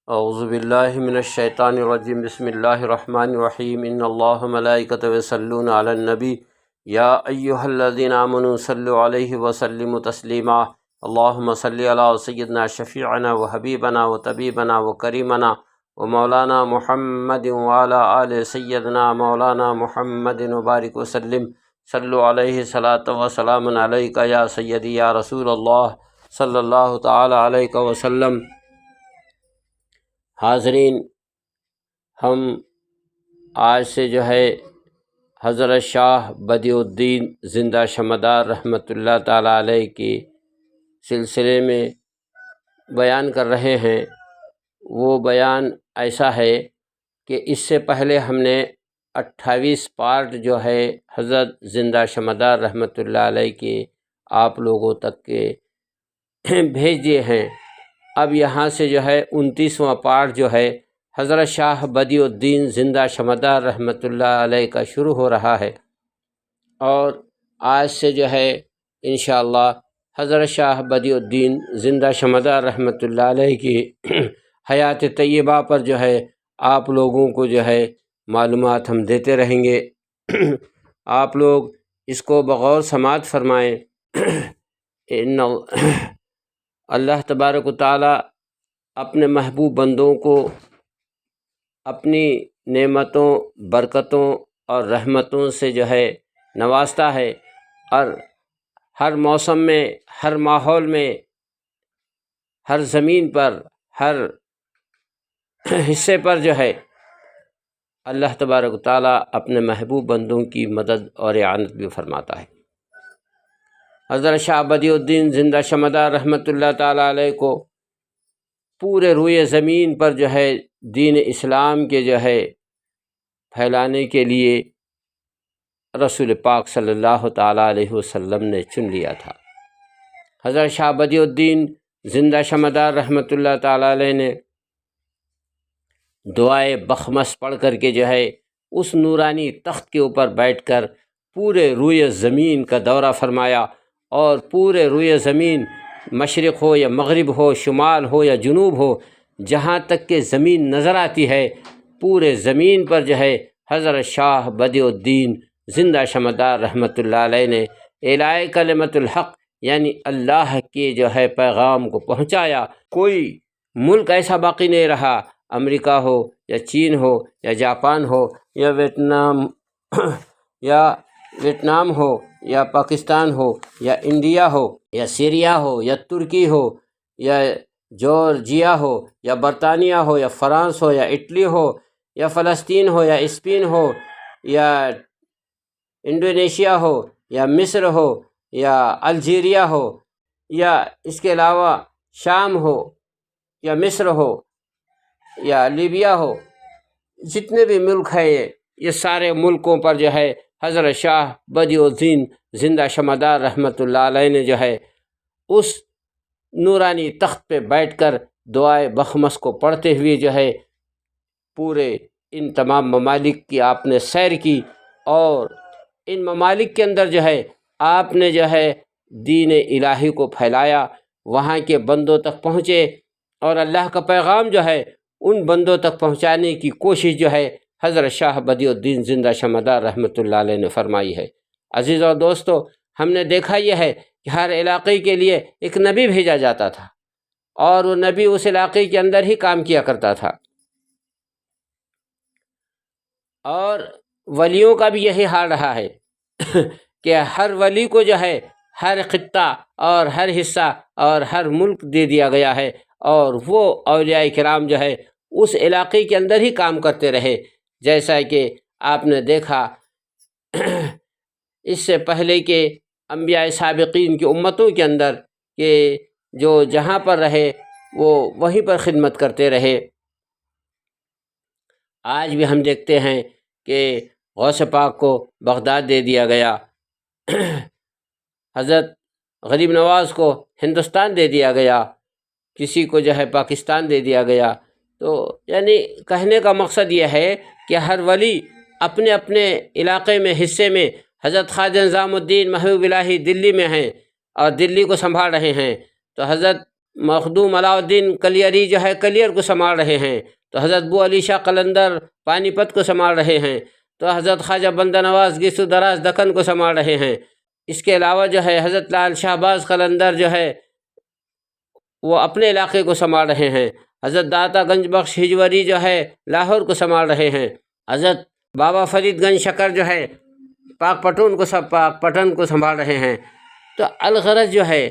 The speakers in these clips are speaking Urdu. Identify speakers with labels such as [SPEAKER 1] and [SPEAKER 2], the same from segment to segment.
[SPEAKER 1] اعوذ باللہ من الشیطان الرجیم بسم اللہ الرحمن الرحیم ان اللہ ملائکۃ یصلون علی النبی یا ایہا الذین آمنوا صلوا علیہ وسلموا تسلیما اللہم صلی علی سیدنا شفیعنا وحبیبنا وطبیبنا وکریمنا ومولانا محمد وعلی آل سیدنا مولانا محمد وبارک وسلم صلوا علیہ صلاۃ وسلام علیک یا سیدی یا رسول اللہ صلی اللہ تعالی علیہ وسلم۔ حاضرین، ہم آج سے حضرت شاہ بدیع الدین زندہ شمدار رحمۃ اللہ تعالیٰ علیہ کے سلسلے میں بیان کر رہے ہیں۔ وہ بیان ایسا ہے کہ اس سے پہلے ہم نے 28 پارٹ حضرت زندہ شمدار رحمۃ اللہ علیہ کے آپ لوگوں تک کے بھیج دیے ہیں۔ اب یہاں سے 29واں پارٹ حضرت شاہ بدیع الدین زندہ شمدار رحمۃ اللہ علیہ کا شروع ہو رہا ہے، اور آج سے انشاءاللہ حضرت شاہ بدیع الدین زندہ شمدار رحمۃ اللہ علیہ کی حیات طیبہ پر آپ لوگوں کو معلومات ہم دیتے رہیں گے۔ آپ لوگ اس کو بغور سماعت فرمائیں۔ اللہ تبارک و تعالیٰ اپنے محبوب بندوں کو اپنی نعمتوں، برکتوں اور رحمتوں سے نوازتا ہے، اور ہر موسم میں، ہر ماحول میں، ہر زمین پر، ہر حصے پر اللہ تبارک و تعالیٰ اپنے محبوب بندوں کی مدد اور اعانت بھی فرماتا ہے۔ حضرت شاہ بدیع الدین زندہ شمدار رحمۃ اللہ تعالیٰ علیہ کو پورے روئے زمین پر دین اسلام کے پھیلانے کے لیے رسول پاک صلی اللہ تعالیٰ علیہ وسلم نے چن لیا تھا۔ حضرت شاہ بدیع الدین زندہ شمدار رحمۃ اللہ تعالیٰ علیہ نے دعائے بخمس پڑھ کر کے اس نورانی تخت کے اوپر بیٹھ کر پورے روئے زمین کا دورہ فرمایا، اور پورے روئے زمین، مشرق ہو یا مغرب ہو، شمال ہو یا جنوب ہو، جہاں تک کہ زمین نظر آتی ہے، پورے زمین پر حضرت شاہ بدیع الدین زندہ شمدار رحمۃ اللہ علیہ نے اعلاء کلمۃ الحق یعنی اللہ کے پیغام کو پہنچایا۔ کوئی ملک ایسا باقی نہیں رہا، امریکہ ہو یا چین ہو یا جاپان ہو یا ویتنام ہو یا پاکستان ہو یا انڈیا ہو یا سیریا ہو یا ترکی ہو یا جارجیا ہو یا برطانیہ ہو یا فرانس ہو یا اٹلی ہو یا فلسطین ہو یا اسپین ہو یا انڈونیشیا ہو یا مصر ہو یا الجیریا ہو یا اس کے علاوہ شام ہو یا مصر ہو یا لیبیا ہو، جتنے بھی ملک ہیں یہ سارے ملکوں پر حضرت شاہ بدیع الدین زندہ شمدار رحمۃ اللہ علیہ نے اس نورانی تخت پہ بیٹھ کر دعائے بخمس کو پڑھتے ہوئے پورے ان تمام ممالک کی آپ نے سیر کی، اور ان ممالک کے اندر آپ نے دین الہی کو پھیلایا، وہاں کے بندوں تک پہنچے، اور اللہ کا پیغام ان بندوں تک پہنچانے کی کوشش حضرت شاہ بدیع الدین زندہ شمدار رحمۃ اللہ علیہ نے فرمائی ہے۔ عزیز اور دوستو، ہم نے دیکھا یہ ہے کہ ہر علاقے کے لیے ایک نبی بھیجا جاتا تھا، اور وہ نبی اس علاقے کے اندر ہی کام کیا کرتا تھا، اور ولیوں کا بھی یہی حال رہا ہے کہ ہر ولی کو ہر خطہ اور ہر حصہ اور ہر ملک دے دیا گیا ہے، اور وہ اولیاء کرام اس علاقے کے اندر ہی کام کرتے رہے۔ جیسا کہ آپ نے دیکھا اس سے پہلے کے انبیاء سابقین کی امتوں کے اندر کہ جو جہاں پر رہے وہ وہیں پر خدمت کرتے رہے۔ آج بھی ہم دیکھتے ہیں کہ غوث پاک کو بغداد دے دیا گیا، حضرت غریب نواز کو ہندوستان دے دیا گیا، کسی کو پاکستان دے دیا گیا۔ تو یعنی کہنے کا مقصد یہ ہے کہ ہر ولی اپنے اپنے علاقے میں، حصے میں، حضرت خواجہ نظام الدین محبوب الہی دلی میں ہیں اور دلی کو سنبھال رہے ہیں، تو حضرت مخدوم علاء الدین کلیری جو ہے کلیر کو سنبھال رہے ہیں، تو حضرت ابو علی شاہ قلندر پانی پت کو سنبھال رہے ہیں، تو حضرت خواجہ بندہ نواز گیسو دراز دکن کو سنبھال رہے ہیں۔ اس کے علاوہ جو ہے حضرت لال شہباز قلندر جو ہے وہ اپنے علاقے کو سنبھال رہے ہیں، حضرت داتا گنج بخش ہجوری جو ہے لاہور کو سنبھال رہے ہیں، حضرت بابا فرید گنج شکر جو ہے پاک پٹن کو سنبھال رہے ہیں۔ تو الغرض جو ہے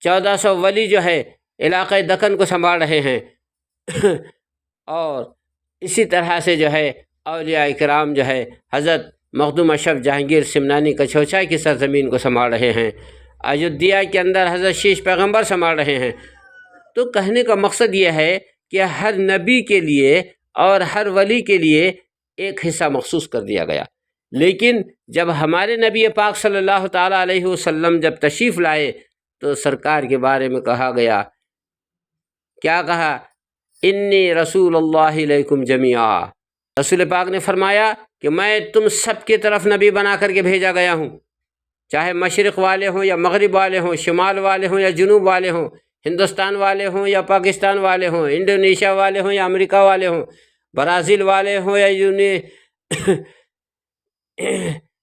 [SPEAKER 1] 1400 ولی جو ہے علاقۂ دکن کو سنبھال رہے ہیں اور اسی طرح سے جو ہے اولیاء کرام جو ہے حضرت مخدوم اشرف جہانگیر سمنانی کچھوچا کی سرزمین کو سنبھال رہے ہیں، ایودھیا کے اندر حضرت شیش پیغمبر سنبھال رہے ہیں۔ تو کہنے کا مقصد یہ ہے کہ ہر نبی کے لیے اور ہر ولی کے لیے ایک حصہ مخصوص کر دیا گیا، لیکن جب ہمارے نبی پاک صلی اللہ تعالیٰ علیہ وسلم جب تشریف لائے تو سرکار کے بارے میں کہا گیا، کیا کہا؟ انی رسول اللہ علیکم جمیعا۔ رسول پاک نے فرمایا کہ میں تم سب کی طرف نبی بنا کر کے بھیجا گیا ہوں، چاہے مشرق والے ہوں یا مغرب والے ہوں، شمال والے ہوں یا جنوب والے ہوں، ہندوستان والے ہوں یا پاکستان والے ہوں، انڈونیشیا والے ہوں یا امریکہ والے ہوں، برازیل والے ہوں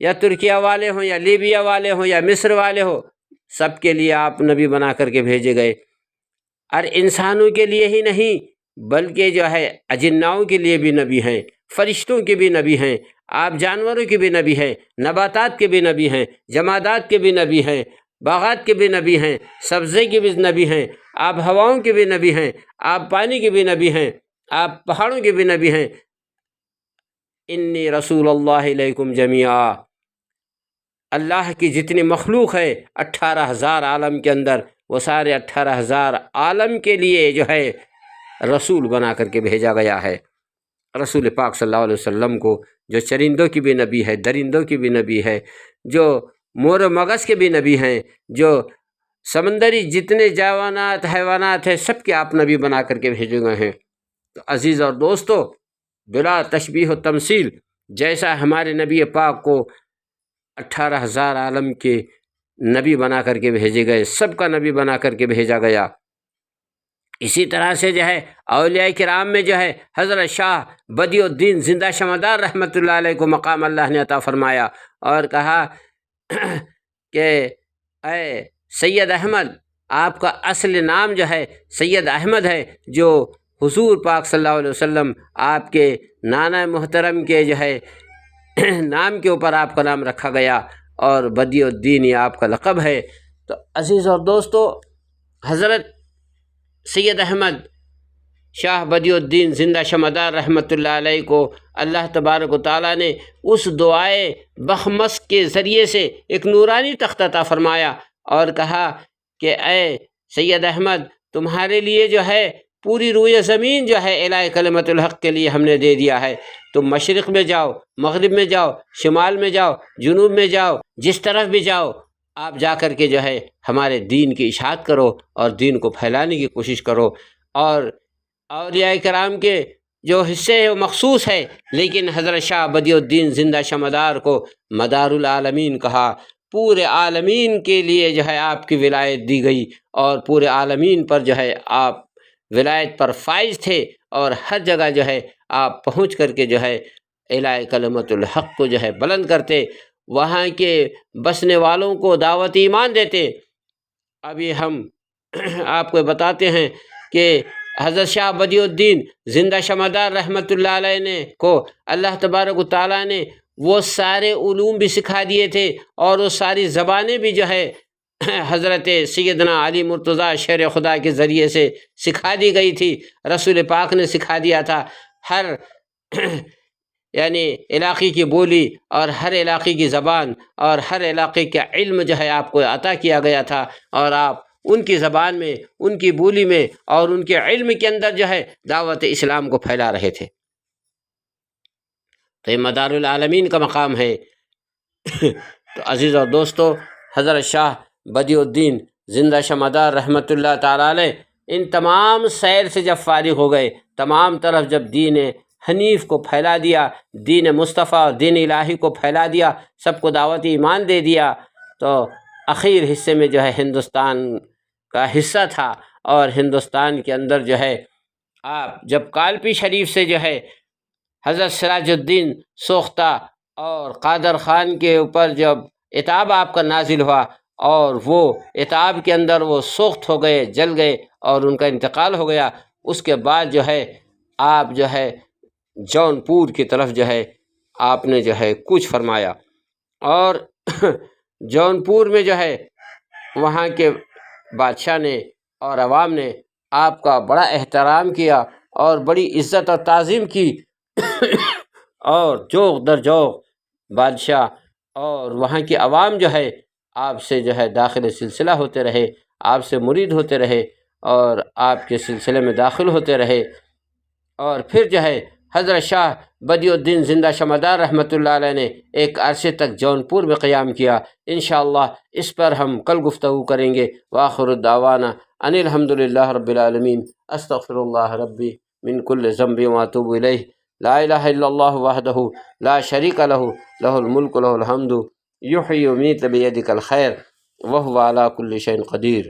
[SPEAKER 1] یا ترکیہ والے ہوں یا لیبیا والے ہوں یا مصر والے ہوں، سب کے لیے آپ نبی بنا کر کے بھیجے گئے۔ اور انسانوں کے لیے ہی نہیں بلکہ جو ہے اجناؤں کے لیے بھی نبی ہیں، فرشتوں کے بھی نبی ہیں، آپ جانوروں کے بھی نبی ہیں، نباتات کے بھی نبی ہیں، جمادات کے بھی نبی ہیں، باغات کے بھی نبی ہیں، سبزے کے بھی نبی ہیں، آپ ہواؤں کے بھی نبی ہیں، آپ پانی کے بھی نبی ہیں، آپ پہاڑوں کے بھی نبی ہیں۔ انی رسول اللہ علیکم جمیعا۔ اللہ کی جتنی مخلوق ہے 18,000 عالم کے اندر، وہ سارے 18,000 عالم کے لیے جو ہے رسول بنا کر کے بھیجا گیا ہے۔ رسول پاک صلی اللہ علیہ وسلم کو جو چرندوں کی بھی نبی ہے، درندوں کی بھی نبی ہے، جو مور و مگس کے بھی نبی ہیں، جو سمندری جتنے جوانات حیوانات ہیں سب کے آپ نبی بنا کر کے بھیجے گئے ہیں۔ تو عزیز اور دوستو، بلا تشبیہ و تمثیل جیسا ہمارے نبی پاک کو 18,000 عالم کے نبی بنا کر کے بھیجے گئے، سب کا نبی بنا کر کے بھیجا گیا، اسی طرح سے جو ہے اولیاء کرام میں جو ہے حضرت شاہ بدیع الدین زندہ شمعدار رحمۃ اللہ علیہ کو مقام اللہ نے عطا فرمایا اور کہا کہ اے سید احمد، آپ کا اصل نام جو ہے سید احمد ہے، جو حضور پاک صلی اللہ علیہ وسلم آپ کے نانا محترم کے جو ہے نام کے اوپر آپ کا نام رکھا گیا، اور بدیع الدین یہ آپ کا لقب ہے۔ تو عزیز اور دوستو، حضرت سید احمد شاہ بدیع الدین زندہ شمعدار رحمۃ اللہ علیہ کو اللہ تبارک و تعالیٰ نے اس دعائے بخمس کے ذریعے سے ایک نورانی تخت عطا فرمایا اور کہا کہ اے سید احمد، تمہارے لیے جو ہے پوری روئے زمین جو ہے اعلاء کلمت الحق کے لیے ہم نے دے دیا ہے۔ تم مشرق میں جاؤ، مغرب میں جاؤ، شمال میں جاؤ، جنوب میں جاؤ، جس طرف بھی جاؤ، آپ جا کر کے جو ہے ہمارے دین کی اشاعت کرو اور دین کو پھیلانے کی کوشش کرو۔ اور اولیاء کرام کے جو حصے ہیں وہ مخصوص ہے، لیکن حضرت شاہ بدیع الدین زندہ شمعدار کو مدار العالمین کہا، پورے عالمین کے لیے جو ہے آپ کی ولایت دی گئی، اور پورے عالمین پر جو ہے آپ ولایت پر فائز تھے، اور ہر جگہ جو ہے آپ پہنچ کر کے جو ہے اعلاء کلمت الحق کو جو ہے بلند کرتے، وہاں کے بسنے والوں کو دعوت ایمان دیتے۔ ابھی ہم آپ کو بتاتے ہیں کہ حضرت شاہ بدیع الدین زندہ شمعدار رحمۃ اللہ علیہ نے کو اللہ تبارک و تعالیٰ نے وہ سارے علوم بھی سکھا دیے تھے، اور وہ ساری زبانیں بھی جو ہے حضرت سیدنا علی مرتضیٰ شیر خدا کے ذریعے سے سکھا دی گئی تھی، رسول پاک نے سکھا دیا تھا۔ ہر یعنی علاقے کی بولی اور ہر علاقے کی زبان اور ہر علاقے کا علم جو ہے آپ کو عطا کیا گیا تھا، اور آپ ان کی زبان میں، ان کی بولی میں اور ان کے علم کے اندر جو ہے دعوت اسلام کو پھیلا رہے تھے۔ تو یہ مدار العالمین کا مقام ہے۔ تو عزیز اور دوستو، حضرت شاہ بدیع الدین زندہ شمعدار رحمۃ اللہ تعالیٰ علیہ ان تمام سیر سے جب فارغ ہو گئے، تمام طرف جب دین حنیف کو پھیلا دیا، دین مصطفیٰ اور دین الہی کو پھیلا دیا، سب کو دعوت ایمان دے دیا، تو اخیر حصے میں جو ہے ہندوستان کا حصہ تھا، اور ہندوستان کے اندر جو ہے آپ جب کالپی شریف سے جو ہے حضرت سراج الدین سوختہ اور قادر خان کے اوپر جب عتاب آپ کا نازل ہوا اور وہ عتاب کے اندر وہ سوخت ہو گئے، جل گئے اور ان کا انتقال ہو گیا، اس کے بعد جو ہے آپ جو ہے جون پور کی طرف جو ہے آپ نے جو ہے کوچ فرمایا، اور جون پور میں جو ہے وہاں کے بادشاہ نے اور عوام نے آپ کا بڑا احترام کیا اور بڑی عزت اور تعظیم کی اور جوق در جوق بادشاہ اور وہاں کی عوام جو ہے آپ سے جو ہے داخل سلسلہ ہوتے رہے، آپ سے مرید ہوتے رہے اور آپ کے سلسلے میں داخل ہوتے رہے۔ اور پھر جو ہے حضرت شاہ بدیع الدین زندہ شمعدار رحمۃ اللہ علیہ نے ایک عرصے تک جون پور میں قیام کیا۔ انشاءاللہ اس پر ہم کل گفتگو کریں گے۔ وآخر الدعوانا ان الحمد للہ رب العالمین، استغفر اللہ ربی من کل ذنب واتوب الیہ، لا الہ الا اللہ وحدہ لا شریک لہ، لہ الملک لہ الحمد، یحیی ویمیت بیدک الخیر وہو علی کل شیء قدیر۔